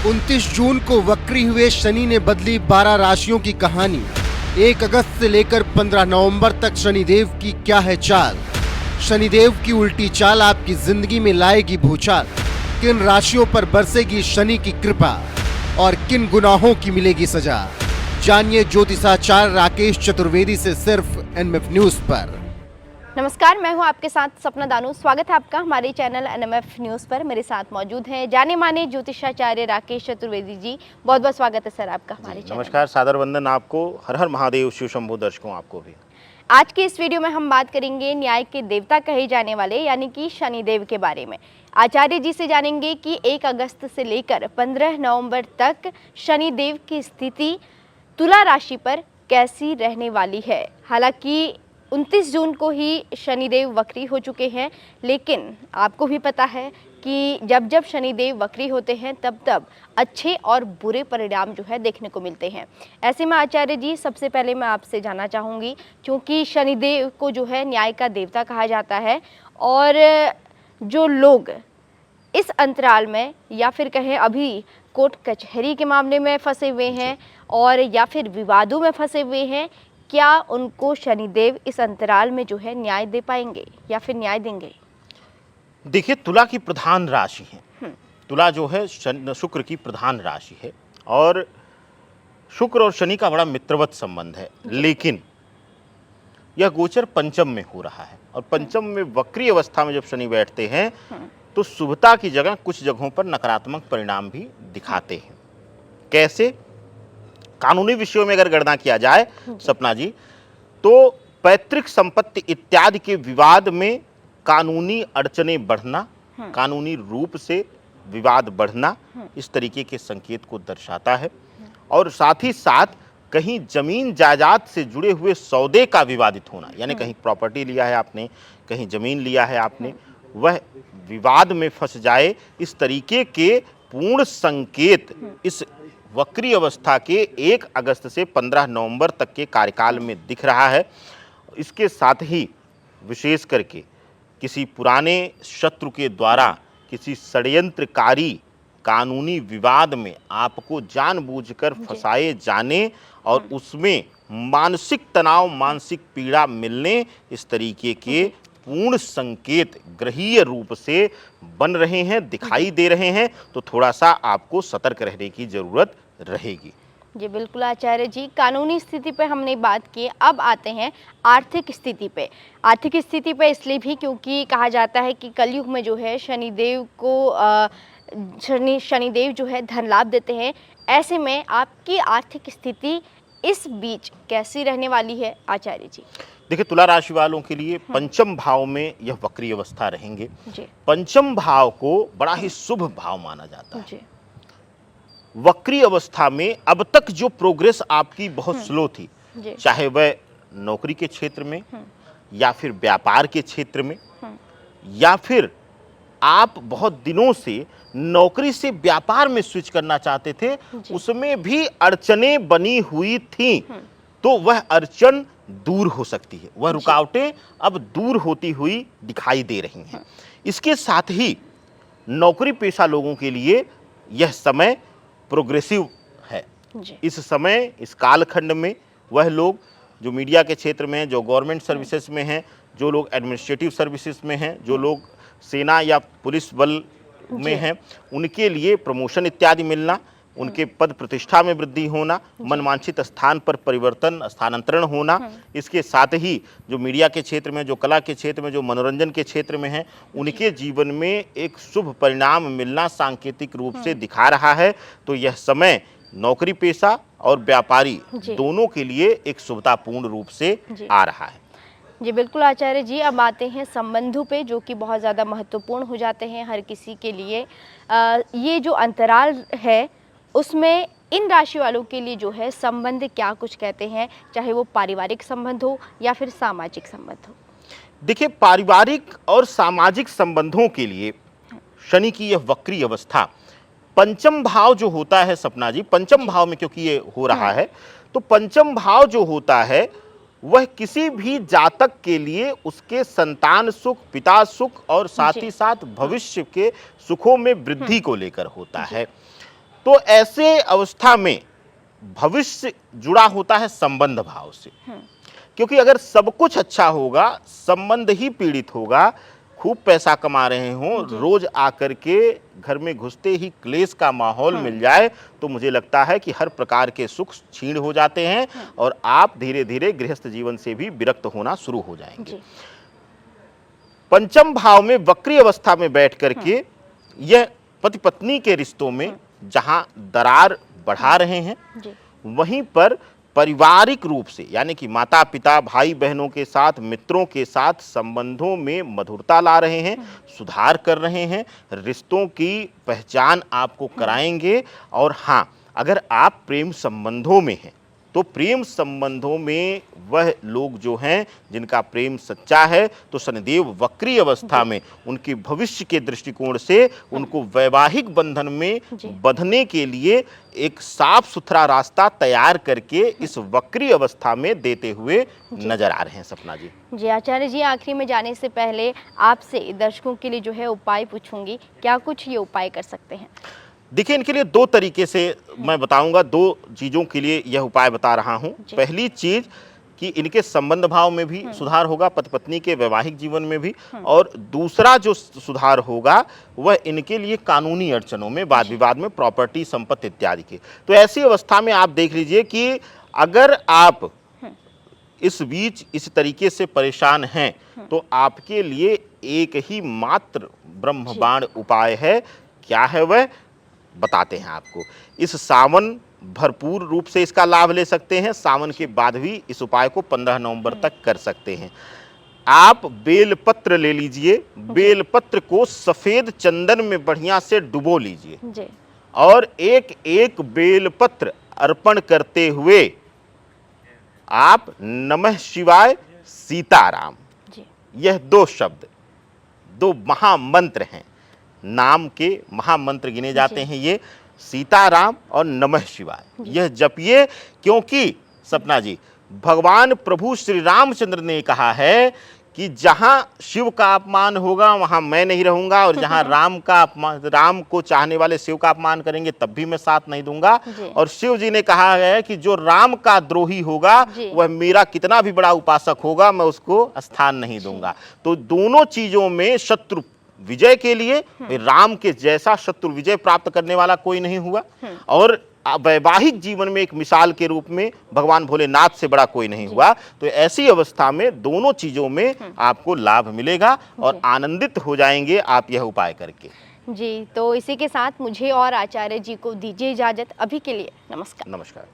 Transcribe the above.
29 जून को वक्री हुए शनि ने बदली 12 राशियों की कहानी। 1 अगस्त से लेकर 15 नवंबर तक शनिदेव की क्या है चाल। शनिदेव की उल्टी चाल आपकी जिंदगी में लाएगी भूचाल। किन राशियों पर बरसेगी शनि की कृपा और किन गुनाहों की मिलेगी सजा, जानिए ज्योतिषाचार्य राकेश चतुर्वेदी से सिर्फ एनएमएफ न्यूज पर। नमस्कार, मैं हूं आपके साथ सपना दानू। स्वागत है आपका हमारे चैनल एनएमएफ न्यूज़ पर। मेरे साथ मौजूद हैं जाने माने ज्योतिषाचार्य राकेश चतुर्वेदी जी। बहुत बहुत स्वागत है सर आपका हमारे चैनल। नमस्कार, सादर वंदन आपको। हर हर महादेव, शिव शंभु दर्शकों आपको भी। आज के इस वीडियो में हम बात करेंगे न्याय के देवता कहे जाने वाले यानी कि शनिदेव के बारे में। आचार्य जी से जानेंगे कि 1 अगस्त से लेकर 15 नवंबर तक शनिदेव की स्थिति तुला राशि पर कैसी रहने वाली है। हालांकि 29 जून को ही शनिदेव वक्री हो चुके हैं, लेकिन आपको भी पता है कि जब जब शनिदेव वक्री होते हैं तब तब अच्छे और बुरे परिणाम जो है देखने को मिलते हैं। ऐसे में आचार्य जी, सबसे पहले मैं आपसे जानना चाहूँगी, क्योंकि शनिदेव को जो है न्याय का देवता कहा जाता है और जो लोग इस अंतराल में या फिर कहें अभी कोर्ट कचहरी के मामले में फंसे हुए हैं और या फिर विवादों में फंसे हुए हैं, क्या उनको शनिदेव इस अंतराल में जो है न्याय दे पाएंगे या फिर न्याय देंगे? देखिए, तुला की प्रधान राशि है। तुला जो है शुक्र की प्रधान राशि है और शुक्र और शनि का बड़ा मित्रवत संबंध है। लेकिन यह गोचर पंचम में हो रहा है और पंचम में वक्री अवस्था में जब शनि बैठते हैं तो शुभता की जगह कुछ जगहों पर नकारात्मक परिणाम भी दिखाते हैं। कैसे? कानूनी विषयों में अगर गणना किया जाए सपना जी, तो पैतृक संपत्ति इत्यादि के विवाद में कानूनी अड़चनें बढ़ना, कानूनी रूप से विवाद बढ़ना, इस तरीके के संकेत को दर्शाता है। और साथ ही साथ कहीं जमीन जायदाद से जुड़े हुए सौदे का विवादित होना, यानी कहीं प्रॉपर्टी लिया है आपने, कहीं जमीन लिया है आपने, वह विवाद में फंस जाए, इस तरीके के पूर्ण संकेत इस वक्री अवस्था के 1 अगस्त से 15 नवंबर तक के कार्यकाल में दिख रहा है। इसके साथ ही विशेष करके किसी पुराने शत्रु के द्वारा किसी षड्यंत्रकारी कानूनी विवाद में आपको जानबूझकर फंसाए जाने और उसमें मानसिक तनाव, मानसिक पीड़ा मिलने, इस तरीके के पूर्ण संकेत ग्रहीय रूप से बन रहे हैं, दिखाई दे रहे हैं। तो थोड़ा सा आपको सतर्क रहने की जरूरत रहेगी। जी बिल्कुल आचार्य जी, कानूनी स्थिति पे हमने बात की। अब आते हैं आर्थिक स्थिति पे। आर्थिक स्थिति पे इसलिए भी क्योंकि कहा जाता है कि कलयुग में जो है शनिदेव को शनिदेव जो है धन लाभ देते हैं। ऐसे में आपकी आर्थिक स्थिति इस बीच कैसी रहने वाली है आचार्य जी? देखिए, तुला राशि वालों के लिए पंचम भाव में यह वक्री अवस्था रहेंगे। पंचम भाव को बड़ा ही शुभ भाव माना जाता है। वक्री अवस्था में अब तक जो प्रोग्रेस आपकी बहुत स्लो थी, चाहे वह नौकरी के क्षेत्र में या फिर व्यापार के क्षेत्र में या फिर आप बहुत दिनों से नौकरी से व्यापार में स्विच करना चाहते थे, उसमें भी अड़चनें बनी हुई थी, तो वह अड़चन दूर हो सकती है। वह रुकावटें अब दूर होती हुई दिखाई दे रही हैं। इसके साथ ही नौकरी पेशा लोगों के लिए यह समय प्रोग्रेसिव है। इस समय, इस कालखंड में वह लोग जो मीडिया के क्षेत्र में हैं, जो गवर्नमेंट सर्विसेज में हैं, जो लोग एडमिनिस्ट्रेटिव सर्विसेज में हैं, जो लोग सेना या पुलिस बल में हैं, उनके लिए प्रमोशन इत्यादि मिलना, उनके पद प्रतिष्ठा में वृद्धि होना, मनवांछित स्थान पर परिवर्तन, स्थानांतरण होना। इसके साथ ही जो मीडिया के क्षेत्र में, जो कला के क्षेत्र में, जो मनोरंजन के क्षेत्र में हैं, उनके जीवन में एक शुभ परिणाम मिलना सांकेतिक रूप से दिखा रहा है। तो यह समय नौकरी पेशा और व्यापारी दोनों के लिए एक शुभतापूर्ण रूप से आ रहा है। जी बिल्कुल आचार्य जी, अब आते हैं संबंधों पे, जो कि बहुत ज़्यादा महत्वपूर्ण हो जाते हैं हर किसी के लिए। ये जो अंतराल है उसमें इन राशि वालों के लिए जो है संबंध क्या कुछ कहते हैं, चाहे वो पारिवारिक संबंध हो या फिर सामाजिक संबंध हो? देखिए, पारिवारिक और सामाजिक संबंधों के लिए शनि की यह वक्री अवस्था, पंचम भाव जो होता है सपना जी, पंचम भाव में क्योंकि ये हो रहा है, तो पंचम भाव जो होता है वह किसी भी जातक के लिए उसके संतान सुख, पिता सुख और साथ ही साथ भविष्य के सुखों में वृद्धि को लेकर होता है। तो ऐसे अवस्था में भविष्य जुड़ा होता है संबंध भाव से, क्योंकि अगर सब कुछ अच्छा होगा, संबंध ही पीड़ित होगा, खूब पैसा कमा रहे हों, रोज आकर के घर में घुसते ही क्लेश का माहौल मिल जाए, तो मुझे लगता है कि हर प्रकार के सुख क्षीण हो जाते हैं और आप धीरे धीरे गृहस्थ जीवन से भी विरक्त होना शुरू हो जाएंगे। पंचम भाव में वक्री अवस्था में बैठ करके यह पति पत्नी के रिश्तों में जहां दरार बढ़ा रहे हैं, वहीं पर पारिवारिक रूप से यानी कि माता पिता भाई बहनों के साथ, मित्रों के साथ संबंधों में मधुरता ला रहे हैं, सुधार कर रहे हैं, रिश्तों की पहचान आपको कराएंगे। और हाँ, अगर आप प्रेम संबंधों में हैं तो प्रेम संबंधों में वह लोग जो हैं जिनका प्रेम सच्चा है, तो शनिदेव वक्री अवस्था में उनके भविष्य के दृष्टिकोण से उनको वैवाहिक बंधन में बंधने के लिए एक साफ सुथरा रास्ता तैयार करके इस वक्री अवस्था में देते हुए नजर आ रहे हैं। सपना जी। जी आचार्य जी, आखिरी में जाने से पहले आपसे दर्शकों के लिए जो है उपाय पूछूंगी, क्या कुछ ये उपाय कर सकते हैं? देखिए, इनके लिए दो तरीके से मैं बताऊंगा, दो चीज़ों के लिए यह उपाय बता रहा हूं। पहली चीज़ कि इनके संबंध भाव में भी सुधार होगा, पति पत्नी के वैवाहिक जीवन में भी, और दूसरा जो सुधार होगा वह इनके लिए कानूनी अड़चनों में, वाद विवाद में, प्रॉपर्टी संपत्ति इत्यादि के। तो ऐसी अवस्था में आप देख लीजिए कि अगर आप इस बीच इस तरीके से परेशान हैं तो आपके लिए एक ही मात्र ब्रह्मबाण उपाय है। क्या है वह, बताते हैं आपको। इस सावन भरपूर रूप से इसका लाभ ले सकते हैं, सावन के बाद भी इस उपाय को 15 नवंबर तक कर सकते हैं। आप बेलपत्र ले लीजिए, बेलपत्र को सफेद चंदन में बढ़िया से डुबो लीजिए और एक एक बेलपत्र अर्पण करते हुए आप नमः शिवाय सीताराम, यह दो शब्द, दो महामंत्र हैं, नाम के महामंत्र गिने जाते हैं ये, सीताराम और नमः शिवाय, यह जपिए। क्योंकि सपना जी, भगवान प्रभु श्री रामचंद्र ने कहा है कि जहां शिव का अपमान होगा वहां मैं नहीं रहूंगा, और जहां राम का अपमान, राम को चाहने वाले शिव का अपमान करेंगे तब भी मैं साथ नहीं दूंगा। और शिव जी ने कहा है कि जो राम का द्रोही होगा वह मेरा कितना भी बड़ा उपासक होगा, मैं उसको स्थान नहीं दूंगा। तो दोनों चीजों में शत्रु विजय के लिए राम के जैसा शत्रु विजय प्राप्त करने वाला कोई नहीं हुआ, और वैवाहिक जीवन में एक मिसाल के रूप में भगवान भोलेनाथ से बड़ा कोई नहीं हुआ। तो ऐसी अवस्था में दोनों चीजों में आपको लाभ मिलेगा और आनंदित हो जाएंगे आप यह उपाय करके। जी, तो इसी के साथ मुझे और आचार्य जी को दीजिए इजाजत। अभी के लिए नमस्कार। नमस्कार।